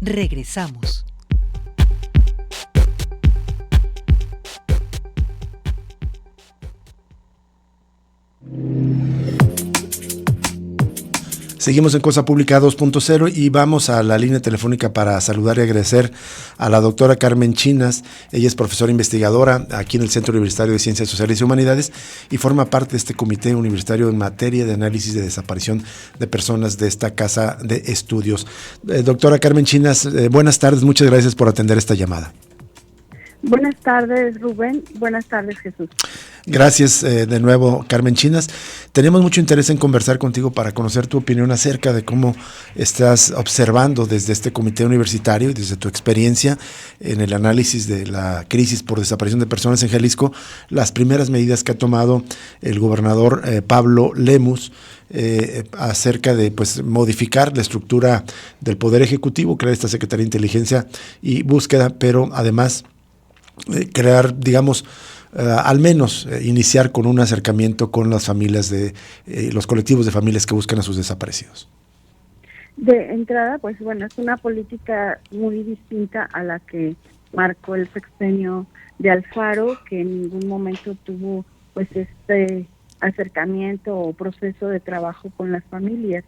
Regresamos. Seguimos en Cosa Pública 2.0 y vamos a la línea telefónica para saludar y agradecer a la doctora Carmen Chinas. Ella es profesora investigadora aquí en el Centro Universitario de Ciencias Sociales y Humanidades y forma parte de este comité universitario en materia de análisis de desaparición de personas de esta casa de estudios. Doctora Carmen Chinas, buenas tardes, muchas gracias por atender esta llamada. Buenas tardes, Rubén. Buenas tardes, Jesús. Gracias de nuevo, Carmen Chinas. Tenemos mucho interés en conversar contigo para conocer tu opinión acerca de cómo estás observando desde este comité universitario y desde tu experiencia en el análisis de la crisis por desaparición de personas en Jalisco, las primeras medidas que ha tomado el gobernador Pablo Lemus acerca de modificar la estructura del Poder Ejecutivo, crear esta Secretaría de Inteligencia y Búsqueda, pero además crear, digamos, al menos iniciar con un acercamiento con las familias de los colectivos de familias que buscan a sus desaparecidos. De entrada, pues bueno, es una política muy distinta a la que marcó el sexenio de Alfaro, que en ningún momento tuvo pues este acercamiento o proceso de trabajo con las familias.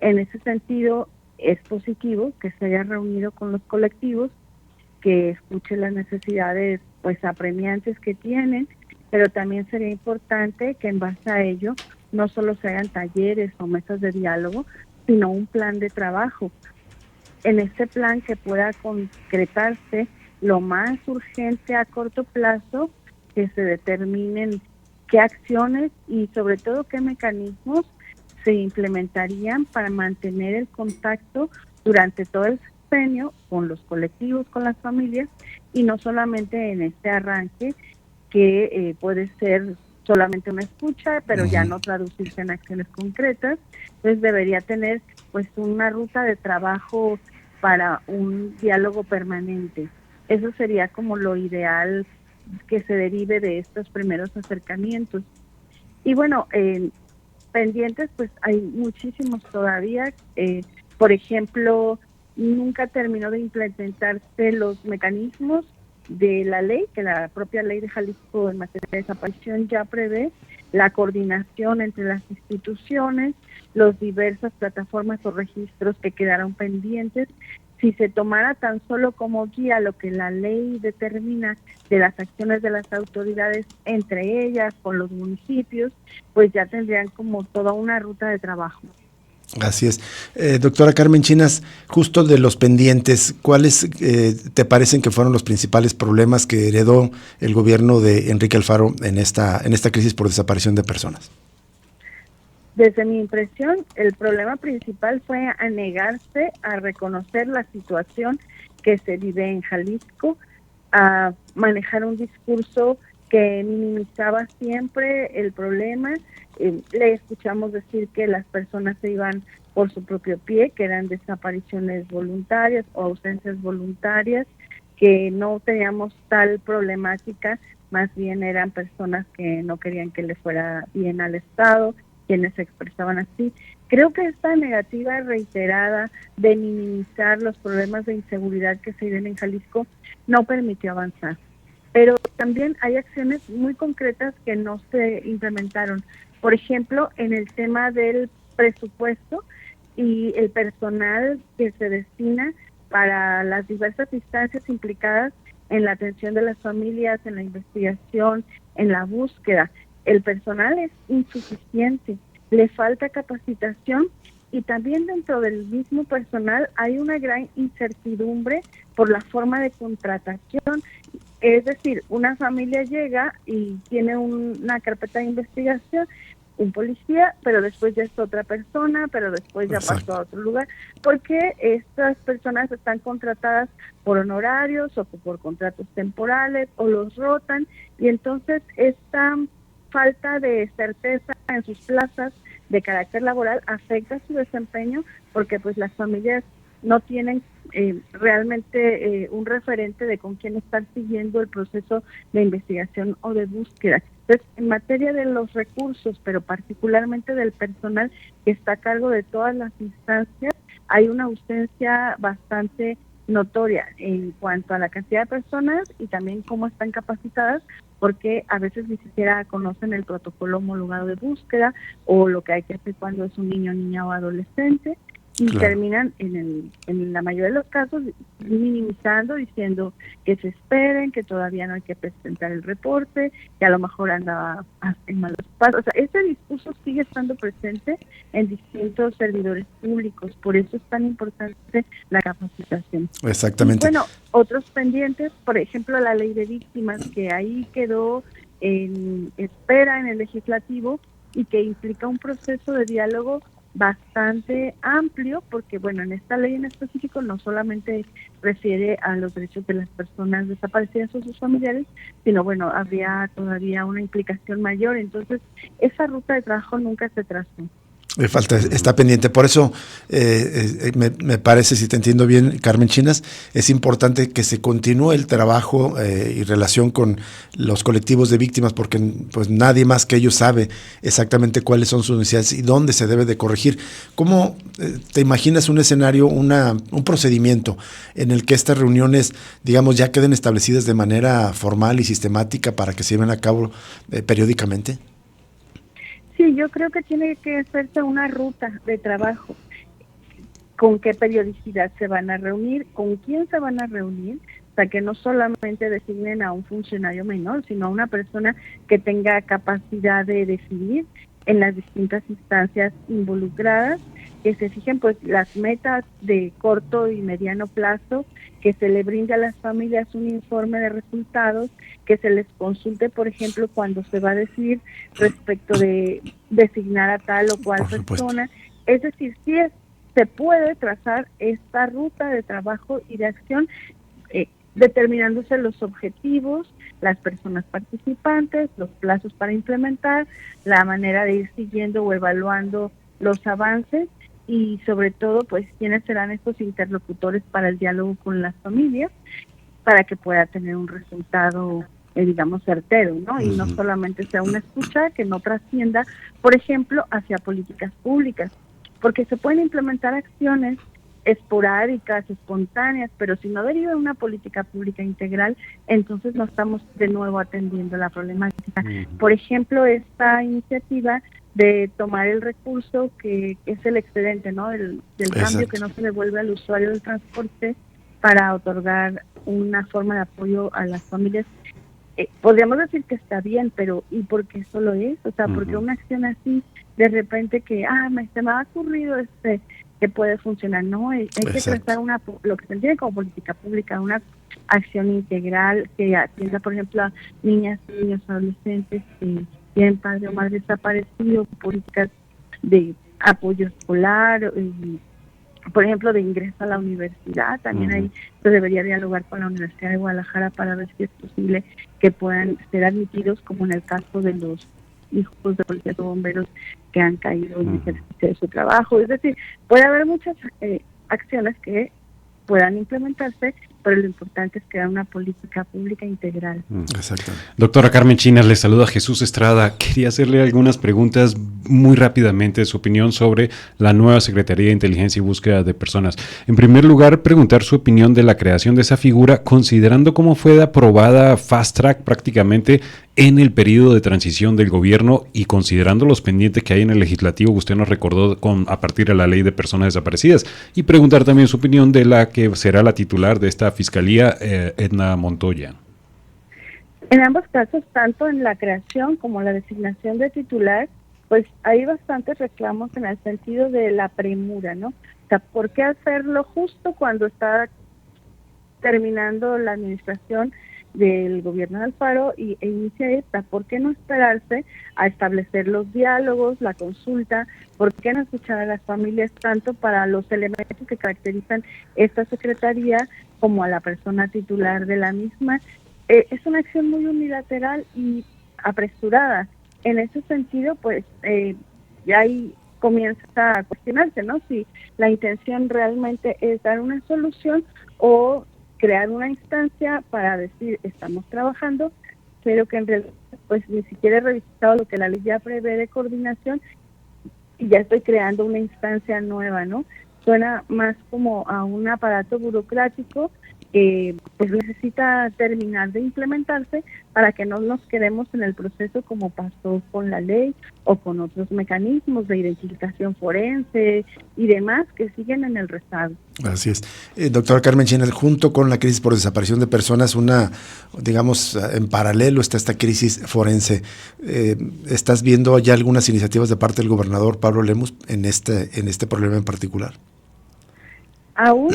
En ese sentido, es positivo que se haya reunido con los colectivos, que escuche las necesidades pues apremiantes que tienen, pero también sería importante que en base a ello no solo se hagan talleres o mesas de diálogo, sino un plan de trabajo. En este plan que pueda concretarse lo más urgente a corto plazo, que se determinen qué acciones y sobre todo qué mecanismos se implementarían para mantener el contacto durante todo el sexenio con los colectivos, con las familias, y no solamente en este arranque que puede ser solamente una escucha, pero ya no traducirse en acciones concretas. Entonces debería tener pues una ruta de trabajo para un diálogo permanente. Eso sería como lo ideal que se derive de estos primeros acercamientos. Y bueno, pendientes pues hay muchísimos todavía. Por ejemplo, nunca terminó de implementarse los mecanismos de la ley, que la propia ley de Jalisco en materia de desaparición ya prevé la coordinación entre las instituciones, las diversas plataformas o registros que quedaron pendientes. Si se tomara tan solo como guía lo que la ley determina de las acciones de las autoridades, entre ellas con los municipios, pues ya tendrían como toda una ruta de trabajo. Así es. Doctora Carmen Chinas, justo de los pendientes, ¿cuáles te parecen que fueron los principales problemas que heredó el gobierno de Enrique Alfaro en esta crisis por desaparición de personas? Desde mi impresión, el problema principal fue a negarse a reconocer la situación que se vive en Jalisco, a manejar un discurso que minimizaba siempre el problema. Le escuchamos decir que las personas se iban por su propio pie, que eran desapariciones voluntarias o ausencias voluntarias, que no teníamos tal problemática, más bien eran personas que no querían que le fuera bien al Estado, quienes se expresaban así. Creo que esta negativa reiterada de minimizar los problemas de inseguridad que se viven en Jalisco no permitió avanzar. Pero también hay acciones muy concretas que no se implementaron. Por ejemplo, en el tema del presupuesto y el personal que se destina para las diversas instancias implicadas en la atención de las familias, en la investigación, en la búsqueda. El personal es insuficiente, le falta capacitación y también dentro del mismo personal hay una gran incertidumbre por la forma de contratación. Es decir, una familia llega y tiene una carpeta de investigación, un policía, pero después ya es otra persona, pero después ya pasó a otro lugar, porque estas personas están contratadas por honorarios o por contratos temporales o los rotan, y entonces esta falta de certeza en sus plazas de carácter laboral afecta su desempeño, porque pues las familias no tienen realmente un referente de con quién estar siguiendo el proceso de investigación o de búsqueda. Entonces, en materia de los recursos, pero particularmente del personal que está a cargo de todas las instancias, hay una ausencia bastante notoria en cuanto a la cantidad de personas y también cómo están capacitadas, porque a veces ni siquiera conocen el protocolo homologado de búsqueda o lo que hay que hacer cuando es un niño, niña o adolescente, y Claro. terminan en la mayoría de los casos minimizando, diciendo que se esperen, que todavía no hay que presentar el reporte, que a lo mejor anda en malos pasos. O sea, ese discurso sigue estando presente en distintos servidores públicos, por eso es tan importante la capacitación. Exactamente. Y bueno, otros pendientes, por ejemplo, la ley de víctimas, que ahí quedó en espera en el legislativo y que implica un proceso de diálogo bastante amplio, porque bueno, en esta ley en específico no solamente refiere a los derechos de las personas desaparecidas o sus familiares, sino bueno, habría todavía una implicación mayor, entonces esa ruta de trabajo nunca se trazó. Me falta, está pendiente. Por eso me parece, si te entiendo bien, Carmen Chinas, es importante que se continúe el trabajo y relación con los colectivos de víctimas, porque pues nadie más que ellos sabe exactamente cuáles son sus necesidades y dónde se debe de corregir. ¿Cómo te imaginas un escenario, un procedimiento en el que estas reuniones, digamos, ya queden establecidas de manera formal y sistemática para que se lleven a cabo periódicamente? Sí, yo creo que tiene que hacerse una ruta de trabajo. ¿Con qué periodicidad se van a reunir? ¿Con quién se van a reunir? O sea, que no solamente designen a un funcionario menor, sino a una persona que tenga capacidad de decidir en las distintas instancias involucradas, que se fijen pues las metas de corto y mediano plazo, que se le brinde a las familias un informe de resultados, que se les consulte, por ejemplo, cuando se va a decidir respecto de designar a tal o cual persona. Es decir, sí se puede trazar esta ruta de trabajo y de acción, determinándose los objetivos, las personas participantes, los plazos para implementar, la manera de ir siguiendo o evaluando los avances y sobre todo pues quiénes serán estos interlocutores para el diálogo con las familias para que pueda tener un resultado digamos certero, ¿no? Y no solamente sea una escucha que no trascienda, por ejemplo, hacia políticas públicas, porque se pueden implementar acciones esporádicas, espontáneas, pero si no deriva de una política pública integral, entonces no estamos de nuevo atendiendo la problemática. Por ejemplo, esta iniciativa de tomar el recurso que es el excedente, ¿no? del cambio que no se devuelve al usuario del transporte para otorgar una forma de apoyo a las familias. Podríamos decir que está bien, pero ¿y por qué solo es? O sea, porque una acción así, de repente que, se me ha ocurrido que puede funcionar, no, hay que trazar lo que se entiende como política pública, una acción integral que atienda, por ejemplo, a niñas, niños, adolescentes que tienen padre o madre desaparecido, políticas de apoyo escolar, por ejemplo, de ingreso a la universidad. También ahí se debería dialogar con la Universidad de Guadalajara para ver si es posible que puedan ser admitidos, como en el caso de los hijos de policías o bomberos que han caído en el ejercicio de su trabajo. Es decir, puede haber muchas acciones que puedan implementarse, pero lo importante es crear una política pública integral. Exacto. Doctora Carmen Chinas, le saluda Jesús Estrada. Quería hacerle algunas preguntas muy rápidamente, su opinión sobre la nueva Secretaría de Inteligencia y Búsqueda de Personas. En primer lugar, preguntar su opinión de la creación de esa figura, considerando cómo fue aprobada fast track prácticamente en el periodo de transición del gobierno y considerando los pendientes que hay en el legislativo que usted nos recordó a partir de la ley de personas desaparecidas, y preguntar también su opinión de la que será la titular de esta fiscalía, Edna Montoya. En ambos casos, tanto en la creación como la designación de titular, pues hay bastantes reclamos en el sentido de la premura, ¿no? O sea, ¿por qué hacerlo justo cuando está terminando la administración del gobierno de Alfaro e inicia esta? ¿Por qué no esperarse a establecer los diálogos, la consulta? ¿Por qué no escuchar a las familias tanto para los elementos que caracterizan esta secretaría como a la persona titular de la misma? Es una acción muy unilateral y apresurada. En ese sentido, pues ya ahí comienza a cuestionarse, ¿no? Si la intención realmente es dar una solución o crear una instancia para decir estamos trabajando, pero que en realidad pues ni siquiera he revisado lo que la ley ya prevé de coordinación y ya estoy creando una instancia nueva, ¿no? suena más como a un aparato burocrático que pues necesita terminar de implementarse para que no nos quedemos en el proceso como pasó con la ley o con otros mecanismos de identificación forense y demás que siguen en el rezago. Así es. Doctora Carmen Chinas, junto con la crisis por desaparición de personas, digamos, en paralelo está esta crisis forense. ¿Estás viendo ya algunas iniciativas de parte del gobernador Pablo Lemus en este problema en particular? Aún,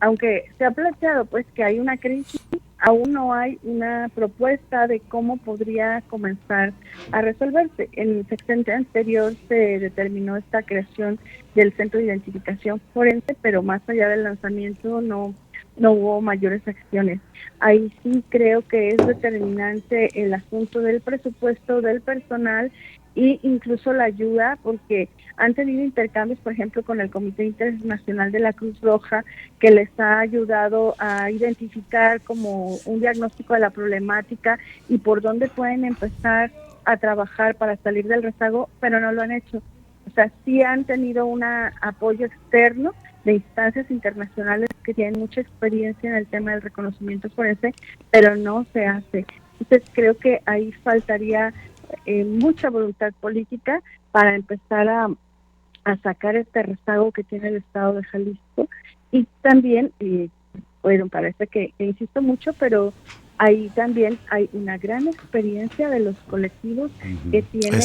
aunque se ha planteado pues que hay una crisis, aún no hay una propuesta de cómo podría comenzar a resolverse. En el sexenio anterior se determinó esta creación del Centro de Identificación Forense, pero más allá del lanzamiento no hubo mayores acciones. Ahí sí creo que es determinante el asunto del presupuesto, del personal e incluso la ayuda, porque han tenido intercambios, por ejemplo, con el Comité Internacional de la Cruz Roja, que les ha ayudado a identificar como un diagnóstico de la problemática y por dónde pueden empezar a trabajar para salir del rezago, pero no lo han hecho. O sea, sí han tenido un apoyo externo de instancias internacionales que tienen mucha experiencia en el tema del reconocimiento forense, pero no se hace. Entonces creo que ahí faltaría mucha voluntad política para empezar a sacar este rezago que tiene el estado de Jalisco. Y también, bueno, parece que insisto mucho, pero ahí también hay una gran experiencia de los colectivos que tienen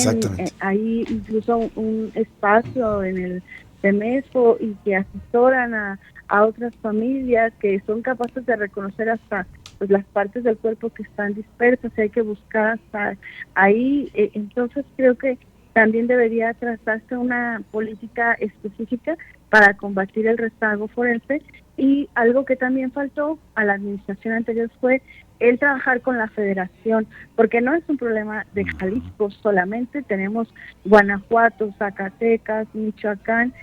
ahí incluso un espacio en el CEMEFO y que asesoran a otras familias que son capaces de reconocer hasta pues las partes del cuerpo que están dispersas y hay que buscar hasta ahí. Entonces creo que también debería trazarse una política específica para combatir el rezago forense, y algo que también faltó a la administración anterior fue el trabajar con la federación, porque no es un problema de Jalisco solamente, tenemos Guanajuato, Zacatecas, Michoacán,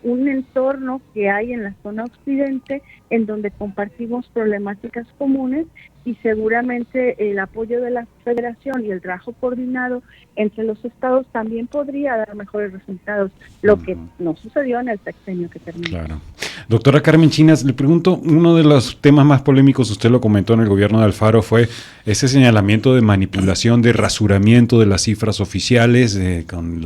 un entorno que hay en la zona occidente en donde compartimos problemáticas comunes y seguramente el apoyo de la federación y el trabajo coordinado entre los estados también podría dar mejores resultados, lo que no sucedió en el sexenio que terminó. Claro. Doctora Carmen Chinas, le pregunto, uno de los temas más polémicos, usted lo comentó en el gobierno de Alfaro, fue ese señalamiento de manipulación, de rasuramiento de las cifras oficiales con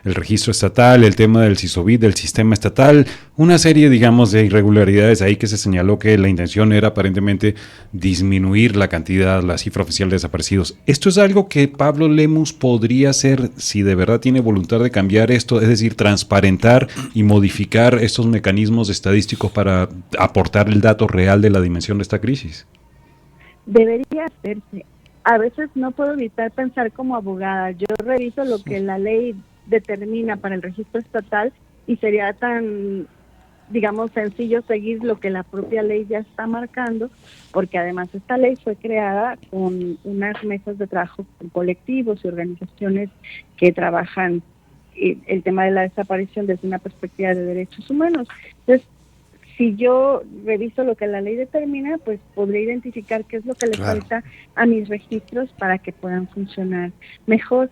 el registro estatal, el tema del SISOBID, del sistema estatal, una serie, digamos, de irregularidades ahí que se señaló que la intención era aparentemente disminuir la cantidad, la cifra oficial de desaparecidos. ¿Esto es algo que Pablo Lemus podría hacer si de verdad tiene voluntad de cambiar esto, es decir, transparentar y modificar estos mecanismos estadísticos para aportar el dato real de la dimensión de esta crisis? Debería hacerse. A veces no puedo evitar pensar como abogada. Yo reviso lo que la ley determina para el registro estatal y sería tan, digamos, sencillo seguir lo que la propia ley ya está marcando, porque además esta ley fue creada con unas mesas de trabajo con colectivos y organizaciones que trabajan el tema de la desaparición desde una perspectiva de derechos humanos. Entonces, si yo reviso lo que la ley determina, pues podré identificar qué es lo que le falta a mis registros para que puedan funcionar mejor.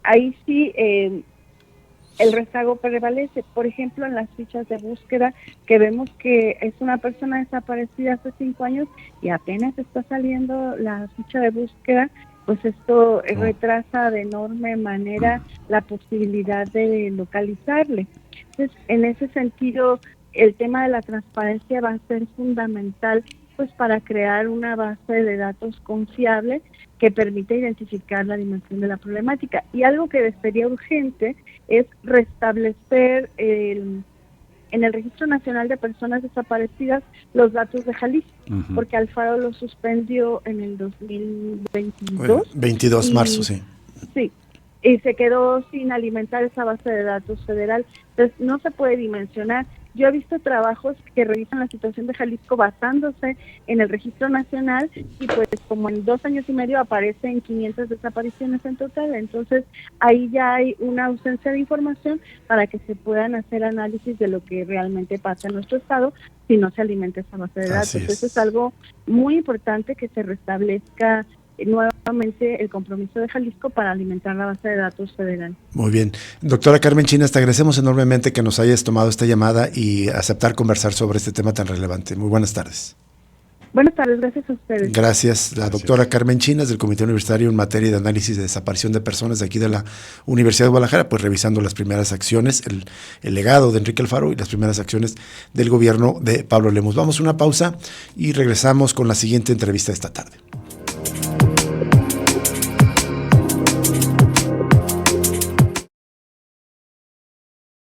Ahí sí el rezago prevalece. Por ejemplo, en las fichas de búsqueda, que vemos que es una persona desaparecida hace 5 años y apenas está saliendo la ficha de búsqueda, pues esto retrasa de enorme manera la posibilidad de localizarle. Entonces, en ese sentido, el tema de la transparencia va a ser fundamental pues para crear una base de datos confiable que permita identificar la dimensión de la problemática. Y algo que sería urgente es restablecer en el Registro Nacional de Personas Desaparecidas los datos de Jalisco, porque Alfaro lo suspendió en el 2022. 22 marzo, sí. Sí, y se quedó sin alimentar esa base de datos federal. Entonces, no se puede dimensionar. Yo he visto trabajos que revisan la situación de Jalisco basándose en el Registro Nacional y pues como en 2 años y medio aparecen 500 desapariciones en total. Entonces ahí ya hay una ausencia de información para que se puedan hacer análisis de lo que realmente pasa en nuestro estado si no se alimenta esa base de datos. Eso es algo muy importante, que se restablezca nuevamente el compromiso de Jalisco para alimentar la base de datos federal. Muy bien. Doctora Carmen Chinas, te agradecemos enormemente que nos hayas tomado esta llamada y aceptar conversar sobre este tema tan relevante. Muy buenas tardes. Buenas tardes, gracias a ustedes. Gracias. La doctora Carmen Chinas, del Comité Universitario en materia de análisis de desaparición de personas de aquí de la Universidad de Guadalajara, pues revisando las primeras acciones, el legado de Enrique Alfaro y las primeras acciones del gobierno de Pablo Lemus. Vamos a una pausa y regresamos con la siguiente entrevista de esta tarde.